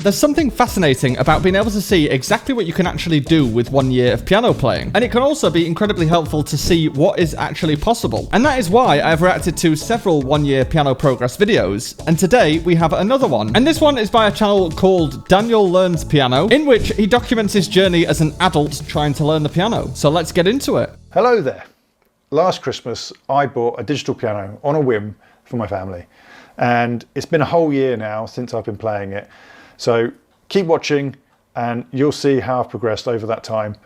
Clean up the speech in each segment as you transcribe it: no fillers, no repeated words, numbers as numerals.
There's something fascinating about being able to see exactly what you can actually do with 1 year of piano playing. And it can also be incredibly helpful to see what is actually possible. And that is why I've reacted to several 1 year piano progress videos. And today we have another one. And this one is by a channel called Daniel Learns Piano, in which he documents his journey as an adult trying to learn the piano. So let's get into it. Hello there. Last Christmas, I bought a digital piano on a whim for my family. And it's been a whole year now since I've been playing it. So keep watching and you'll see how I've progressed over that time.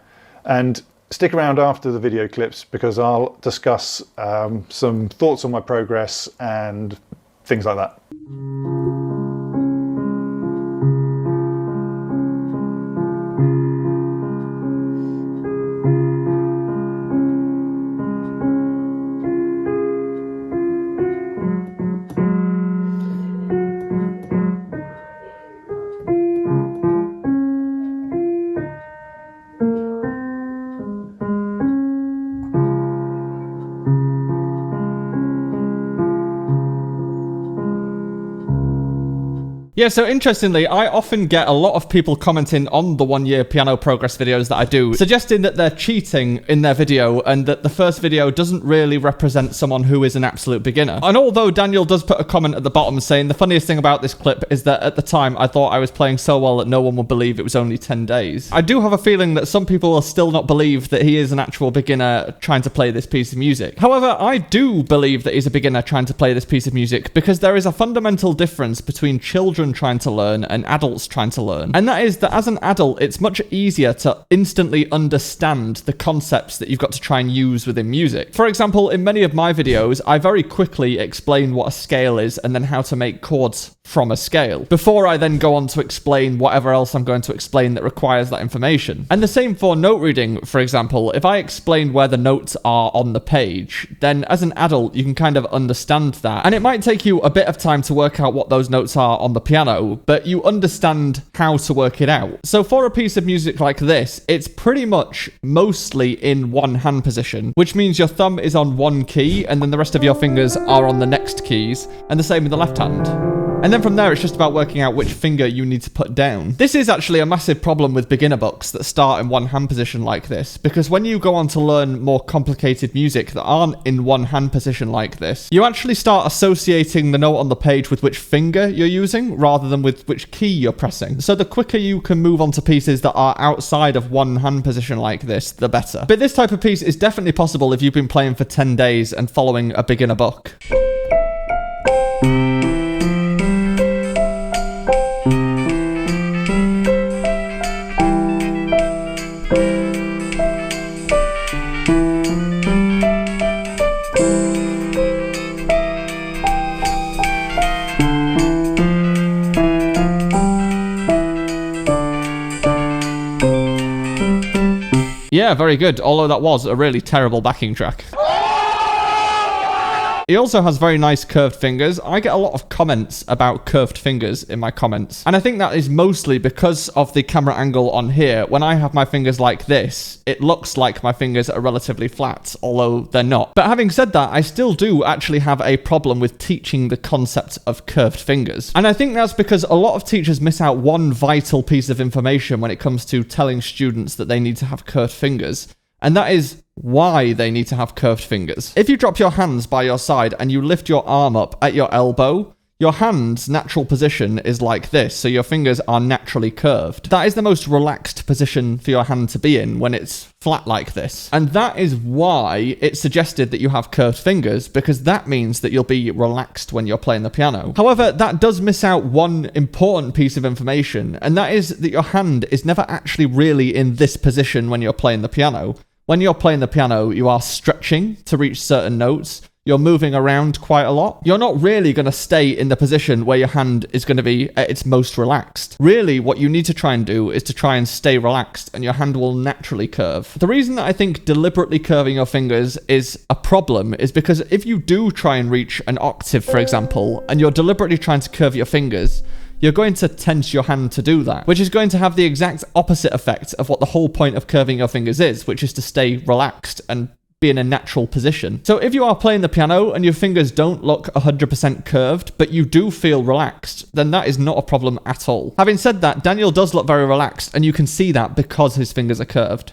And stick around after the video clips because I'll discuss some thoughts on my progress and things like that. Yeah, so interestingly, I often get a lot of people commenting on the 1 year piano progress videos that I do, suggesting that they're cheating in their video and that the first video doesn't really represent someone who is an absolute beginner. And although Daniel does put a comment at the bottom saying the funniest thing about this clip is that at the time I thought I was playing so well that no one would believe it was only 10 days. I do have a feeling that some people will still not believe that he is an actual beginner trying to play this piece of music. However, I do believe that he's a beginner trying to play this piece of music because there is a fundamental difference between children trying to learn and adults trying to learn. And that is that as an adult, it's much easier to instantly understand the concepts that you've got to try and use within music. For example, in many of my videos, I very quickly explain what a scale is and then how to make chords from a scale, before I then go on to explain whatever else I'm going to explain that requires that information. And the same for note reading, for example. If I explain where the notes are on the page, then as an adult, you can kind of understand that. And it might take you a bit of time to work out what those notes are on the piano, but you understand how to work it out. So for a piece of music like this, it's pretty much mostly in one hand position, which means your thumb is on one key and then the rest of your fingers are on the next keys, and the same with the left hand. And then from there, it's just about working out which finger you need to put down. This is actually a massive problem with beginner books that start in one hand position like this, because when you go on to learn more complicated music that aren't in one hand position like this, you actually start associating the note on the page with which finger you're using rather than with which key you're pressing. So the quicker you can move on to pieces that are outside of one hand position like this, the better. But this type of piece is definitely possible if you've been playing for 10 days and following a beginner book. Yeah, very good, although that was a really terrible backing track. He also has very nice curved fingers. I get a lot of comments about curved fingers in my comments. And I think that is mostly because of the camera angle on here. When I have my fingers like this, it looks like my fingers are relatively flat, although they're not. But having said that, I still do actually have a problem with teaching the concept of curved fingers. And I think that's because a lot of teachers miss out one vital piece of information when it comes to telling students that they need to have curved fingers. And that is why they need to have curved fingers. If you drop your hands by your side and you lift your arm up at your elbow, your hand's natural position is like this, so your fingers are naturally curved. That is the most relaxed position for your hand to be in when it's flat like this. And that is why it's suggested that you have curved fingers, because that means that you'll be relaxed when you're playing the piano. However, that does miss out one important piece of information, and that is that your hand is never actually really in this position when you're playing the piano. When you're playing the piano, you are stretching to reach certain notes. You're moving around quite a lot. You're not really going to stay in the position where your hand is going to be at its most relaxed. Really, what you need to try and do is to try and stay relaxed, and your hand will naturally curve. The reason that I think deliberately curving your fingers is a problem is because if you do try and reach an octave, for example, and you're deliberately trying to curve your fingers, you're going to tense your hand to do that, which is going to have the exact opposite effect of what the whole point of curving your fingers is, which is to stay relaxed and be in a natural position. So if you are playing the piano and your fingers don't look 100% curved, but you do feel relaxed, then that is not a problem at all. Having said that, Daniel does look very relaxed, and you can see that because his fingers are curved.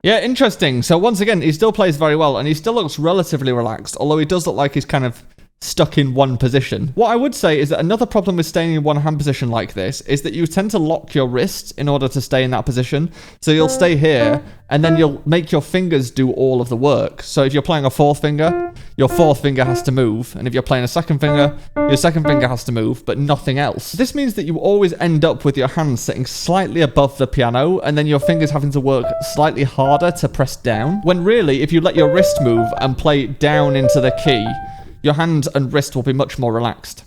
Yeah, interesting. So once again, he still plays very well, and he still looks relatively relaxed, although he does look like he's kind of stuck in one position. What I would say is that another problem with staying in one hand position like this is that you tend to lock your wrists in order to stay in that position. So you'll stay here, and then you'll make your fingers do all of the work. So if you're playing a fourth finger, your fourth finger has to move. And if you're playing a second finger, your second finger has to move, but nothing else. This means that you always end up with your hands sitting slightly above the piano, and then your fingers having to work slightly harder to press down. When really, if you let your wrist move and play down into the key, your hand and wrist will be much more relaxed.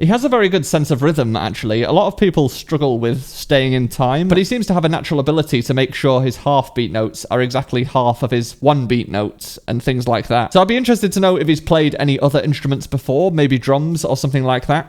He has a very good sense of rhythm, actually. A lot of people struggle with staying in time, but he seems to have a natural ability to make sure his half-beat notes are exactly half of his one-beat notes and things like that. So I'd be interested to know if he's played any other instruments before, maybe drums or something like that.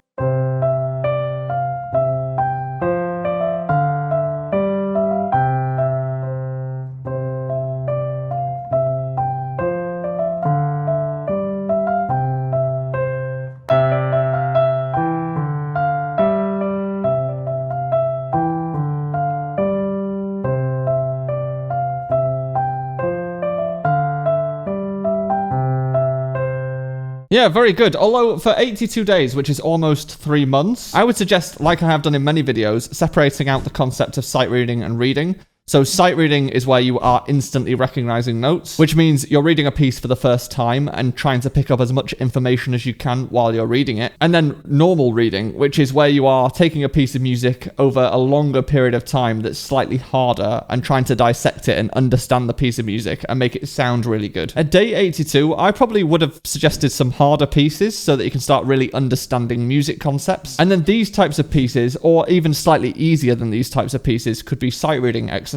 Yeah, very good. Although for 82 days, which is almost 3 months, I would suggest, like I have done in many videos, separating out the concept of sight reading and reading. So sight reading is where you are instantly recognizing notes, which means you're reading a piece for the first time and trying to pick up as much information as you can while you're reading it. And then normal reading, which is where you are taking a piece of music over a longer period of time that's slightly harder and trying to dissect it and understand the piece of music and make it sound really good. At day 82, I probably would have suggested some harder pieces so that you can start really understanding music concepts. And then these types of pieces, or even slightly easier than these types of pieces, could be sight reading exercises.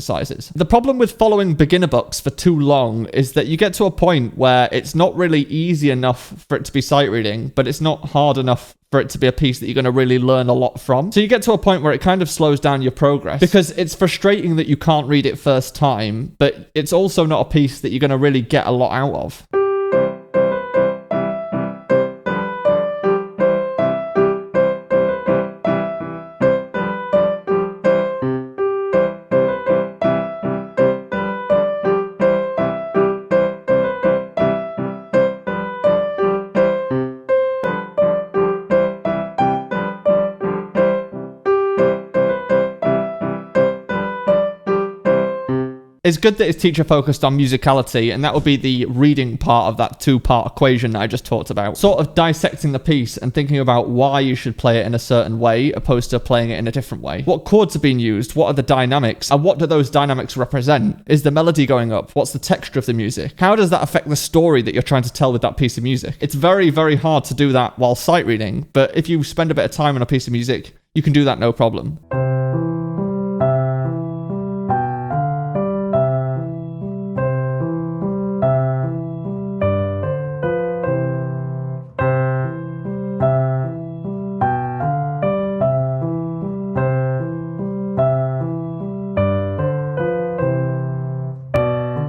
The problem with following beginner books for too long is that you get to a point where it's not really easy enough for it to be sight reading, but it's not hard enough for it to be a piece that you're going to really learn a lot from. So you get to a point where it kind of slows down your progress, because it's frustrating that you can't read it first time, but it's also not a piece that you're going to really get a lot out of. It's good that his teacher focused on musicality, and that would be the reading part of that two-part equation that I just talked about. Sort of dissecting the piece and thinking about why you should play it in a certain way opposed to playing it in a different way. What chords are being used? What are the dynamics? And what do those dynamics represent? Is the melody going up? What's the texture of the music? How does that affect the story that you're trying to tell with that piece of music? It's very, very hard to do that while sight reading, but if you spend a bit of time on a piece of music, you can do that no problem.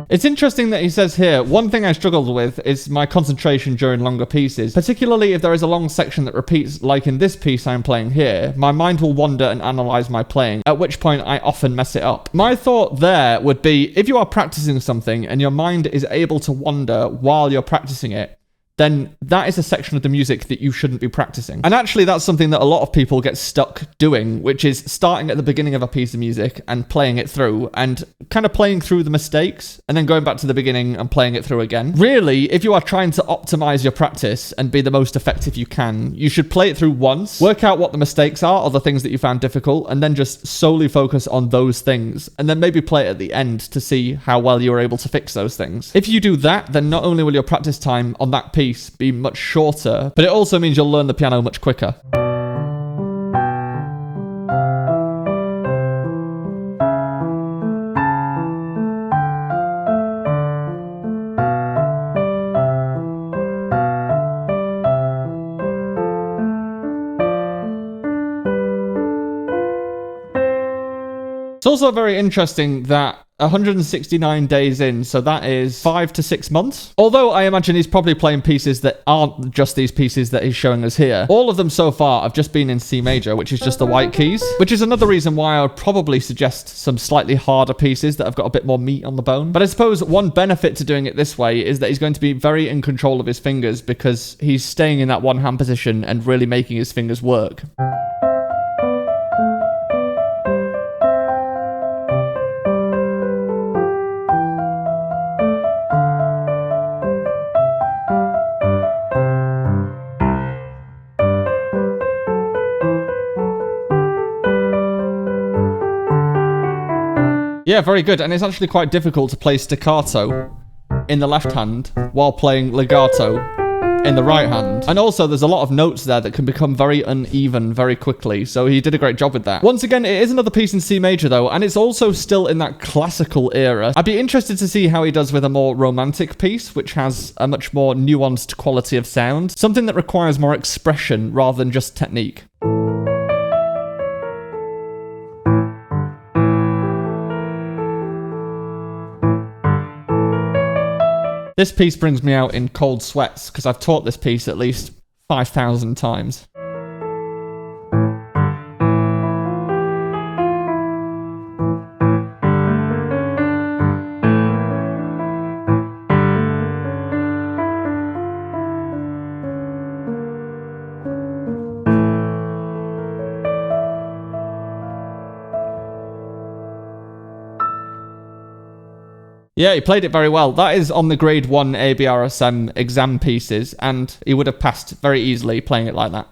It's interesting that he says here, one thing I struggled with is my concentration during longer pieces, particularly if there is a long section that repeats, like in this piece I'm playing here. My mind will wander and analyze my playing, at which point I often mess it up. My thought there would be, if you are practicing something and your mind is able to wander while you're practicing it, then that is a section of the music that you shouldn't be practicing. And actually, that's something that a lot of people get stuck doing, which is starting at the beginning of a piece of music and playing it through and kind of playing through the mistakes and then going back to the beginning and playing it through again. Really, if you are trying to optimize your practice and be the most effective you can, you should play it through once, work out what the mistakes are or the things that you found difficult, and then just solely focus on those things, and then maybe play it at the end to see how well you were able to fix those things. If you do that, then not only will your practice time on that piece be much shorter, but it also means you'll learn the piano much quicker. It's also very interesting that 169 days in, so that is 5 to 6 months. Although I imagine he's probably playing pieces that aren't just these pieces that he's showing us here. All of them so far have just been in C major, which is just the white keys, which is another reason why I would probably suggest some slightly harder pieces that have got a bit more meat on the bone. But I suppose one benefit to doing it this way is that he's going to be very in control of his fingers because he's staying in that one hand position and really making his fingers work. Yeah, very good. And it's actually quite difficult to play staccato in the left hand while playing legato in the right hand. And also there's a lot of notes there that can become very uneven very quickly. So he did a great job with that. Once again, it is another piece in C major though, and it's also still in that classical era. I'd be interested to see how he does with a more romantic piece, which has a much more nuanced quality of sound. Something that requires more expression rather than just technique. This piece brings me out in cold sweats because I've taught this piece at least 5,000 times. Yeah, he played it very well. That is on the grade 1 ABRSM exam pieces, and he would have passed very easily playing it like that.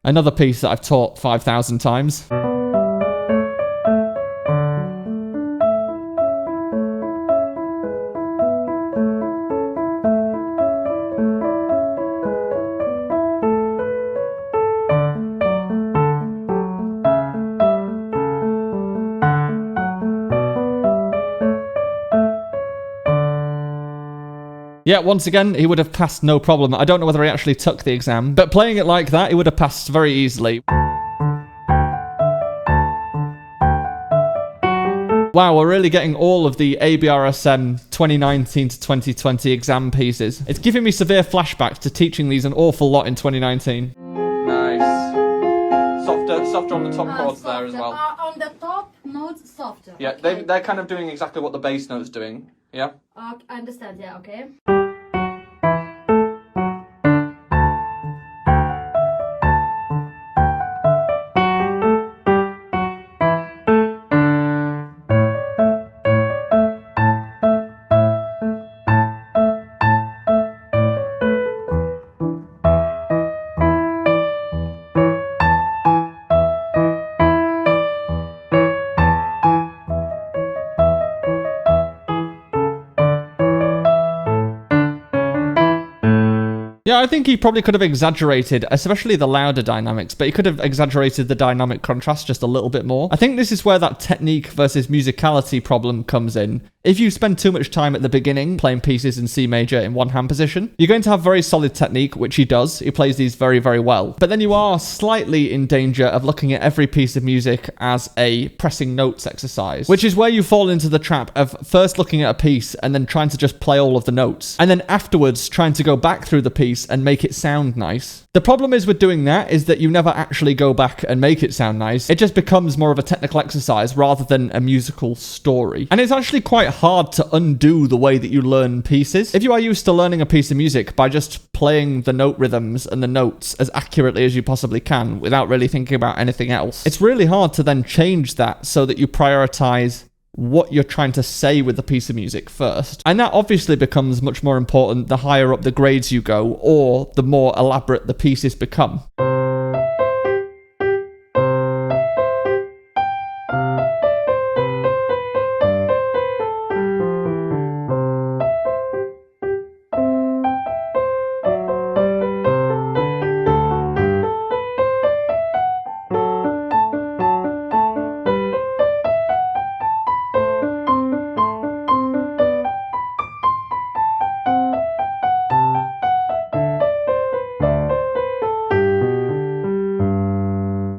Another piece that I've taught 5,000 times. Yeah, once again, he would have passed no problem. I don't know whether he actually took the exam, but playing it like that, he would have passed very easily. Wow, we're really getting all of the ABRSM 2019 to 2020 exam pieces. It's giving me severe flashbacks to teaching these an awful lot in 2019. Nice. Softer on the top chords there as well. On the top notes, softer. Yeah, okay. they're kind of doing exactly what the bass note's doing. Yeah? I understand, yeah, okay. Yeah, I think he probably could have exaggerated, especially the louder dynamics, but he could have exaggerated the dynamic contrast just a little bit more. I think this is where that technique versus musicality problem comes in. If you spend too much time at the beginning playing pieces in C major in one hand position, you're going to have very solid technique, which he does. He plays these very, very well. But then you are slightly in danger of looking at every piece of music as a pressing notes exercise, which is where you fall into the trap of first looking at a piece and then trying to just play all of the notes, and then afterwards trying to go back through the piece and make it sound nice. The problem is with doing that is that you never actually go back and make it sound nice. It just becomes more of a technical exercise rather than a musical story. And it's actually quite hard to undo the way that you learn pieces. If you are used to learning a piece of music by just playing the note rhythms and the notes as accurately as you possibly can without really thinking about anything else, it's really hard to then change that so that you prioritize what you're trying to say with the piece of music first. And that obviously becomes much more important the higher up the grades you go, or the more elaborate the pieces become.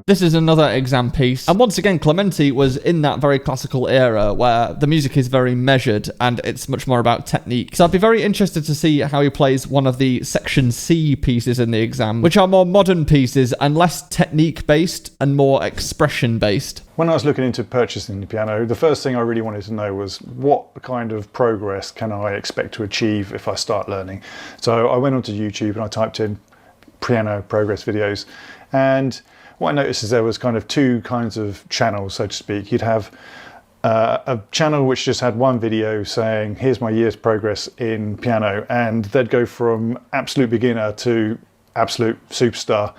This is another exam piece. And once again, Clementi was in that very classical era where the music is very measured and it's much more about technique. So I'd be very interested to see how he plays one of the section C pieces in the exam, which are more modern pieces and less technique based and more expression based. When I was looking into purchasing the piano, the first thing I really wanted to know was what kind of progress can I expect to achieve if I start learning. So I went onto YouTube and I typed in piano progress videos, and what I noticed is there was kind of two kinds of channels, so to speak. You'd have a channel which just had one video saying, here's my year's progress in piano, and they'd go from absolute beginner to absolute superstar.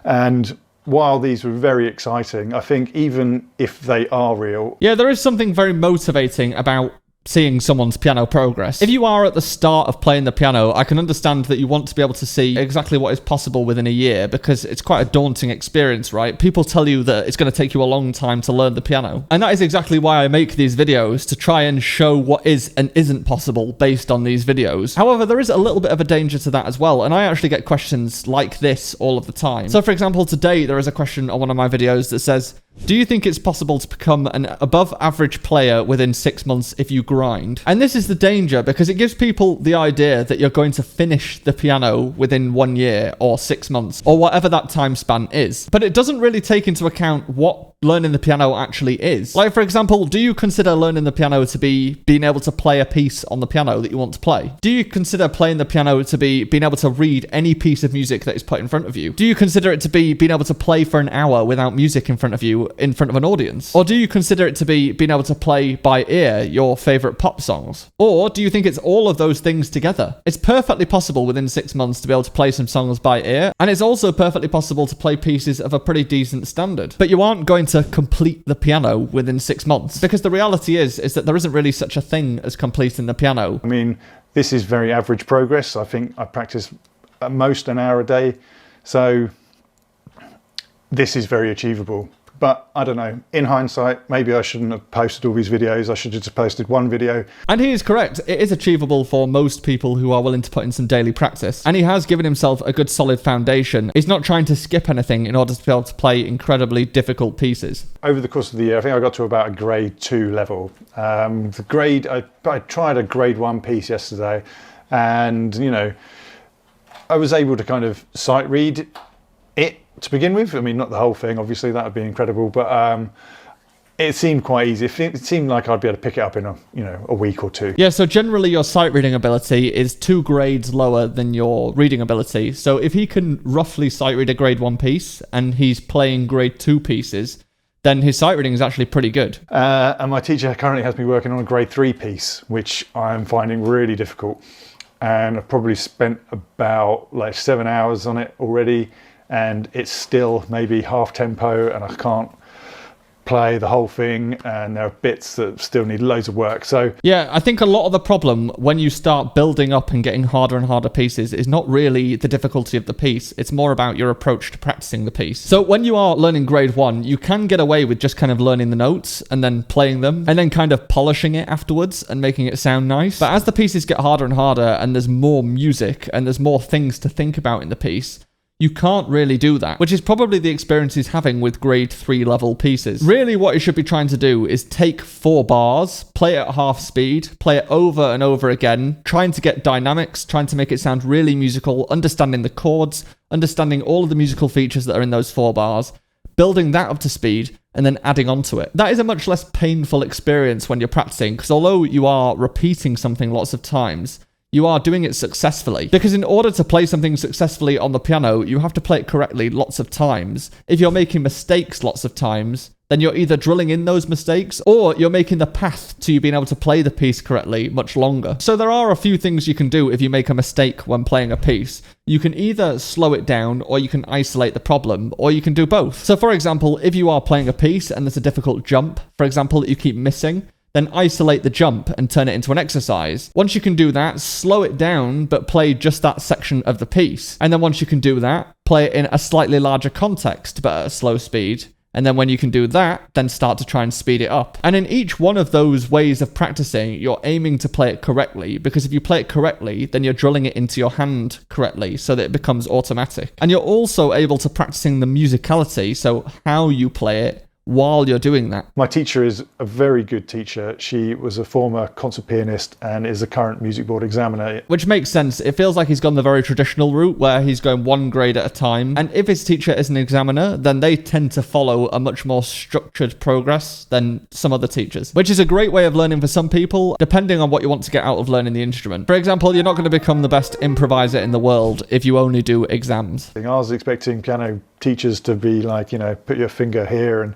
And while these were very exciting, I think even if they are real... Yeah, there is something very motivating about seeing someone's piano progress. If you are at the start of playing the piano, I can understand that you want to be able to see exactly what is possible within a year, because it's quite a daunting experience, right? People tell you that it's going to take you a long time to learn the piano. And that is exactly why I make these videos, to try and show what is and isn't possible based on these videos. However, there is a little bit of a danger to that as well, and I actually get questions like this all of the time. So for example, today there is a question on one of my videos that says, do you think it's possible to become an above average player within 6 months if you grind? And this is the danger, because it gives people the idea that you're going to finish the piano within 1 year or 6 months or whatever that time span is. But it doesn't really take into account what learning the piano actually is. Like, for example, do you consider learning the piano to be being able to play a piece on the piano that you want to play? Do you consider playing the piano to be being able to read any piece of music that is put in front of you? Do you consider it to be being able to play for an hour without music in front of you, in front of an audience? Or do you consider it to be being able to play by ear your favorite pop songs? Or do you think it's all of those things together? It's perfectly possible within 6 months to be able to play some songs by ear, and it's also perfectly possible to play pieces of a pretty decent standard. But you aren't going to complete the piano within 6 months, because the reality is that there isn't really such a thing as completing the piano. I mean, this is very average progress. I think I practice at most an hour a day, so this is very achievable. But I don't know, in hindsight, maybe I shouldn't have posted all these videos. I should have just posted one video. And he is correct. It is achievable for most people who are willing to put in some daily practice. And he has given himself a good solid foundation. He's not trying to skip anything in order to be able to play incredibly difficult pieces. Over the course of the year, I think I got to about a grade 2 level. The grade, I tried a grade 1 piece yesterday, and, you know, I was able to kind of sight read it to begin with. I mean, not the whole thing, obviously, that would be incredible, but it seemed quite easy. It seemed like I'd be able to pick it up in a week or two. Yeah, so generally your sight reading ability is 2 grades lower than your reading ability. So if he can roughly sight read a grade 1 piece and he's playing grade 2 pieces, then his sight reading is actually pretty good. And my teacher currently has me working on a grade 3 piece, which I'm finding really difficult. And I've probably spent about like 7 hours on it already, and it's still maybe half tempo, and I can't play the whole thing, and there are bits that still need loads of work. So yeah, I think a lot of the problem when you start building up and getting harder and harder pieces is not really the difficulty of the piece. It's more about your approach to practicing the piece. So when you are learning grade 1, you can get away with just kind of learning the notes and then playing them and then kind of polishing it afterwards and making it sound nice. But as the pieces get harder and harder and there's more music and there's more things to think about in the piece, you can't really do that, which is probably the experience he's having with grade 3 level pieces. Really what you should be trying to do is take 4 bars, play it at half speed, play it over and over again, trying to get dynamics, trying to make it sound really musical, understanding the chords, understanding all of the musical features that are in those 4 bars, building that up to speed, and then adding on to it. That is a much less painful experience when you're practicing, because although you are repeating something lots of times, you are doing it successfully. Because in order to play something successfully on the piano, you have to play it correctly lots of times. If you're making mistakes lots of times, then you're either drilling in those mistakes or you're making the path to you being able to play the piece correctly much longer. So there are a few things you can do if you make a mistake when playing a piece. You can either slow it down or you can isolate the problem, or you can do both. So for example, if you are playing a piece and there's a difficult jump, for example, that you keep missing, then isolate the jump and turn it into an exercise. Once you can do that, slow it down, but play just that section of the piece. And then once you can do that, play it in a slightly larger context, but at a slow speed. And then when you can do that, then start to try and speed it up. And in each one of those ways of practicing, you're aiming to play it correctly, because if you play it correctly, then you're drilling it into your hand correctly so that it becomes automatic. And you're also able to practicing the musicality, so how you play it, while you're doing that. my teacher is a very good teacher. She was a former concert pianist and is a current music board examiner. Which makes sense. It feels like he's gone the very traditional route where he's going one grade at a time. And if his teacher is an examiner, then they tend to follow a much more structured progress than some other teachers, which is a great way of learning for some people, depending on what you want to get out of learning the instrument. For example, you're not going to become the best improviser in the world if you only do exams. I was expecting piano teachers to be like, put your finger here, and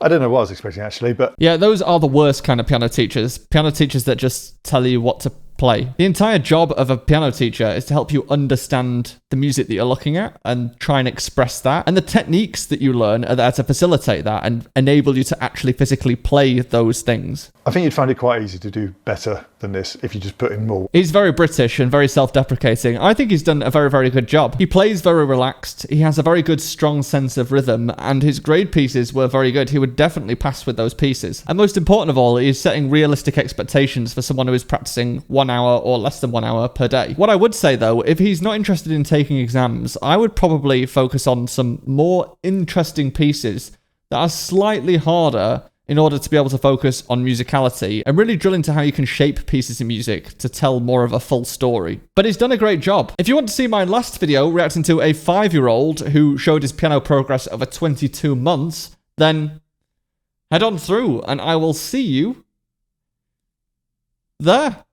I don't know what I was expecting actually, but Yeah, those are the worst kind of piano teachers. Piano teachers that just tell you what to play. The entire job of a piano teacher is to help you understand the music that you're looking at and try and express that. And the techniques that you learn are there to facilitate that and enable you to actually physically play those things. I think you'd find it quite easy to do better than this if you just put in more. He's very British and very self-deprecating. I think he's done a very, very good job. He plays very relaxed. He has a very good, strong sense of rhythm, and his grade pieces were very good. He would definitely pass with those pieces. And most important of all, he's setting realistic expectations for someone who is practicing 1 hour or less than 1 hour per day. What I would say though, if he's not interested in taking exams, I would probably focus on some more interesting pieces that are slightly harder in order to be able to focus on musicality and really drill into how you can shape pieces in music to tell more of a full story. But he's done a great job. If you want to see my last video reacting to a 5-year-old who showed his piano progress over 22 months, then head on through and I will see you there.